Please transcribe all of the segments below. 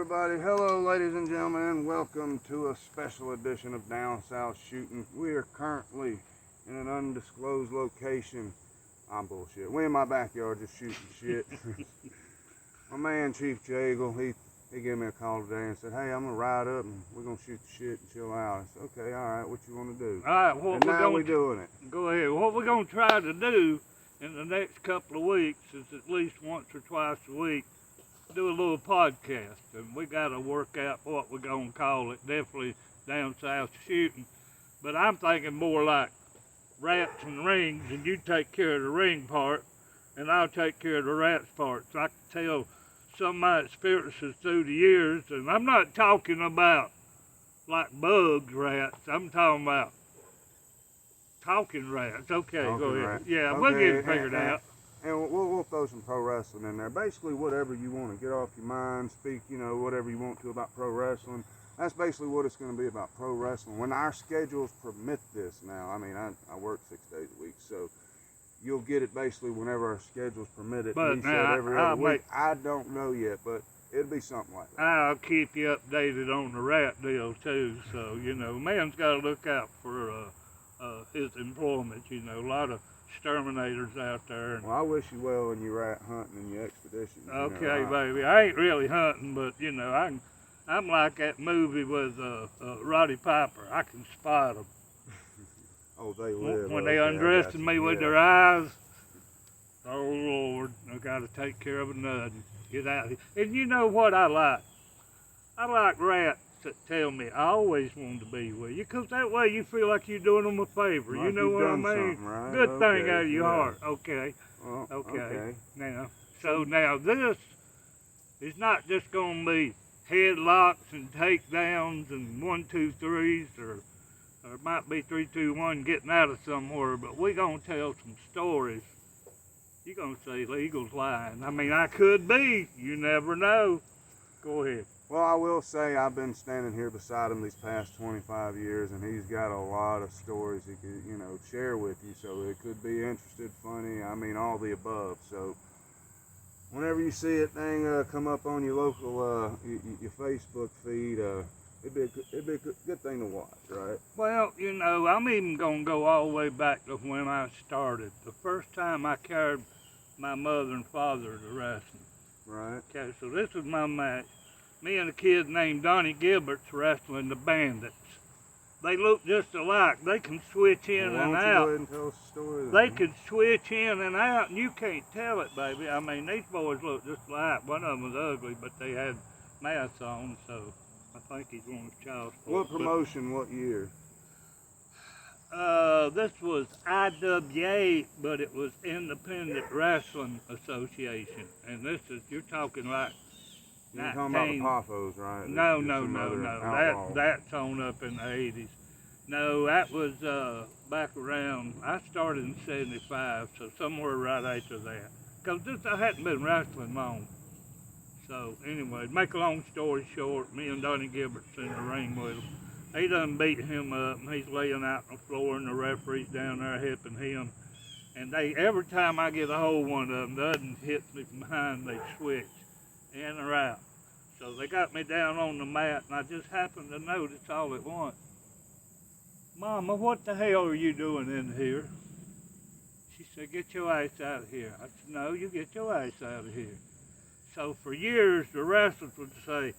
everybody. Hello, ladies and gentlemen. Welcome to a special edition of Down South Shooting. We are currently in an undisclosed location. I'm bullshit. We in my backyard just shooting shit. My man, Chief Jagle, he gave me a call today and said, hey, I'm going to ride up and we're going to shoot the shit and chill out. I said, okay, all right, what you want to do? All right, what we're doing it. Go ahead. What we're going to try to do in the next couple of weeks is at least once or twice a week do a little podcast, and we got to work out what we're going to call it. Definitely Down South Shooting, but I'm thinking more like rats and rings, and you take care of the ring part, and I'll take care of the rats part. So I can tell some of my experiences through the years, and I'm not talking about like bugs, rats. I'm talking about talking rats. Okay, Talking go ahead. rats. Yeah, Okay, we'll get it figured out. And we'll throw some pro wrestling in there. Basically, whatever you want to get off your mind, speak, whatever you want to about pro wrestling. That's basically what it's going to be about, pro wrestling. When our schedules permit this now, I mean, I work 6 days a week, so you'll get it basically whenever our schedules permit it. But He now, said every other week. make- I don't know yet, but it'll be something like that. I'll keep you updated on the rat deal too. So man's got to look out for his employment. A lot of exterminators out there. Well, I wish you well in your rat hunting and your expedition. Okay, baby. I ain't really hunting, but I'm like that movie with Roddy Piper. I can spot them. Oh, they live. When they undressing me with their eyes. Oh Lord, I got to take care of a nut and get out of here. And you know what I like? I like rats that tell me I always wanted to be with you, because that way you feel like you're doing them a favor. Like you know what I mean? Right? Good thing Okay, out of your yeah. heart. Okay. Well, Okay. Now this is not just going to be headlocks and takedowns and 1, 2, 3s, or it might be 3, 2, 1 getting out of somewhere, but we're going to tell some stories. You're going to say Eagle's lying. I mean, I could be. You never know. Go ahead. Well, I will say I've been standing here beside him these past 25 years, and he's got a lot of stories he could, share with you. So it could be interested, funny, I mean, all the above. So whenever you see it thing come up on your local, your Facebook feed, it'd be a good thing to watch, right? Well, I'm even going to go all the way back to when I started. The first time I carried my mother and father to wrestling. Right. Okay, so this was my match. Me and a kid named Donnie Gilbert's wrestling the Bandits. They look just alike. They can switch in Well, and why don't you out. go ahead and tell us the story then? They could switch in and out, and you can't tell it, baby. I mean, these boys look just alike. One of them was ugly, but they had masks on, so I think he's one of child sports. What promotion, what year? This was IWA, but it was Independent Wrestling Association. And you're talking like You're talking about the Poffos, right? No. Outlaw. That's on up in the 80s. No, that was back around, I started in 75, so somewhere right after that. Because I hadn't been wrestling long. So anyway, make a long story short, me and Donnie Gilbert's in the ring with him. He done beat him up, and he's laying out on the floor, and the referee's down there helping him. And every time I get a hold of one of them, the other hits me from behind, they switch in or out. So they got me down on the mat, and I just happened to notice all at once. Mama, what the hell are you doing in here? She said, get your ass out of here. I said, no, you get your ass out of here. So for years, the wrestlers would say,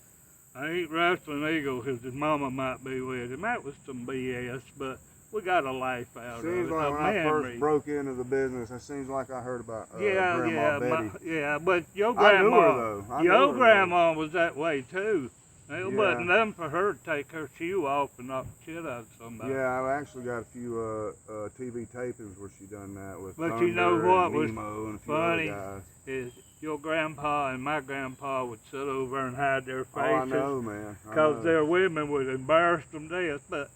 I ain't wrestling Eagle because his mama might be with him. That was some BS, but we got a life out of it. Seems like when I first broke into the business, it seems like I heard about Grandma Betty. But your I knew grandma, her, though. your grandma was that way too. It wasn't nothing for her to take her shoe off and knock the shit out of somebody. Yeah, I've actually got a few TV tapings where she done that with But Thunder you know what and was Nemo and a few funny other guys. is your grandpa and my grandpa would sit over and hide their faces. Oh, I know, man. Because their women would embarrass them to death. But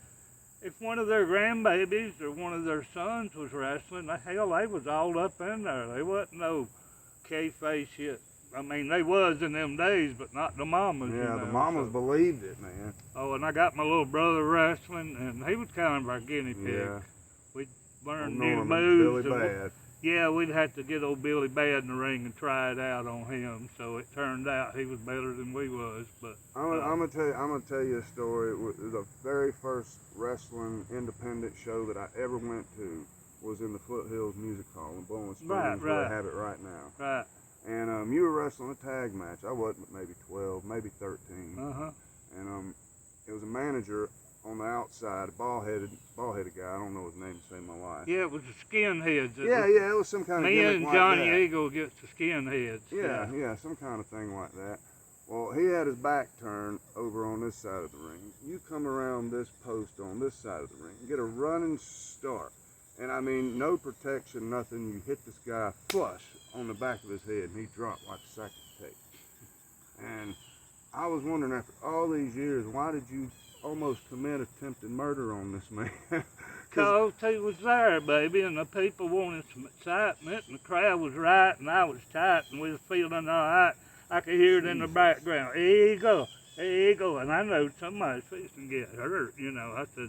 if one of their grandbabies or one of their sons was wrestling, hell, they was all up in there. They wasn't no K-face shit. I mean, they was in them days, but not the mamas. Yeah, the mamas believed it, man. Oh, and I got my little brother wrestling, and he was kind of our guinea pig. Yeah. We learned new Norman, moves. Billy Bad. Yeah, we'd have to get old Billy Bad in the ring and try it out on him. So it turned out he was better than we was. But I'm gonna tell you a story. It was the very first wrestling independent show that I ever went to was in the Foothills Music Hall in Bowling Springs, Right, where right. they have it right now. right. And you were wrestling a tag match. I wasn't, maybe 12, maybe 13. And it was a manager on the outside, a bald-headed guy. I don't know his name to save my life. Yeah, it was the skinheads. Yeah, it was some kind of Me gimmick and like Johnny that. Eagle against the skinheads. Yeah, some kind of thing like that. Well, he had his back turned over on this side of the ring. You come around this post on this side of the ring, get a running start. And I mean, no protection, nothing. You hit this guy flush on the back of his head, and he dropped like a sack of tape. And I was wondering, after all these years, why did you almost commit attempted murder on this man? Cause he was there, baby, and the people wanted some excitement, and the crowd was right, and I was tight, and we was feeling all right. I could hear it in the background. Eagle, Eagle, and I know somebody's fixing to get hurt. You know, I said,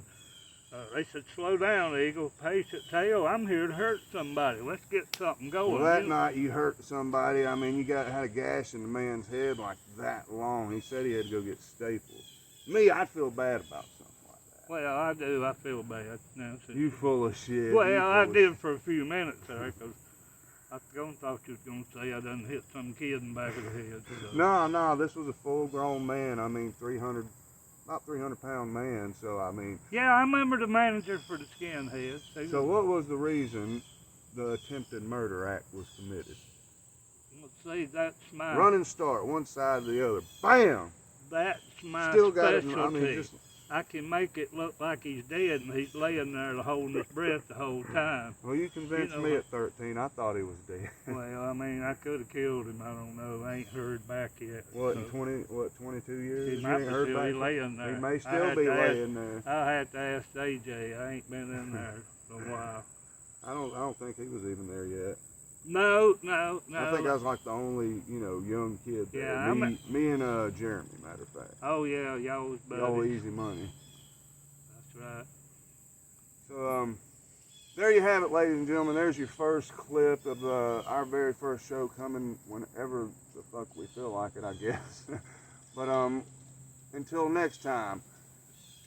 they said, slow down, Eagle, pace it, tail. I'm here to hurt somebody. Let's get something going. Well, that night you hurt somebody. I mean, you had a gash in the man's head like that long. He said he had to go get staples. Me, I'd feel bad about something like that. Well, I do. I feel bad now. You full of shit. Well, I did for a few minutes there, because I thought you was going to say I done hit some kid in the back of the head. So. No, this was a full-grown man. I mean, about 300-pound man. So, I mean. Yeah, I remember the manager for the skinheads. So, what was the reason the attempted murder act was committed? Let's see, that's my. Running start, one side to the other. Bam! That's my Still got it. specialty. I mean, just. I can make it look like he's dead and he's laying there holding his breath the whole time. Well, you convinced me at 13. I thought he was dead. Well, I mean, I could have killed him. I don't know. I ain't heard back yet. What, so. in 22 years? He might ain't heard still back? be laying there. He may still be laying there. I'll have to ask AJ. I ain't been in there for a while. I don't think he was even there yet. No. I think I was like the only, young kid there. Yeah, me and Jeremy, matter of fact. Oh yeah, y'all was buddies. Y'all easy money. That's right. So there you have it, ladies and gentlemen. There's your first clip of our very first show, coming whenever the fuck we feel like it, I guess. But until next time,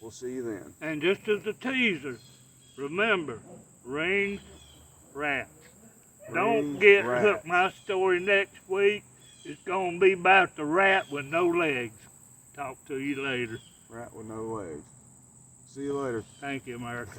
we'll see you then. And just as a teaser, remember, ring rats. Don't get hooked. My story next week is going to be about the rat with no legs. Talk to you later. Rat with no legs. See you later. Thank you, America.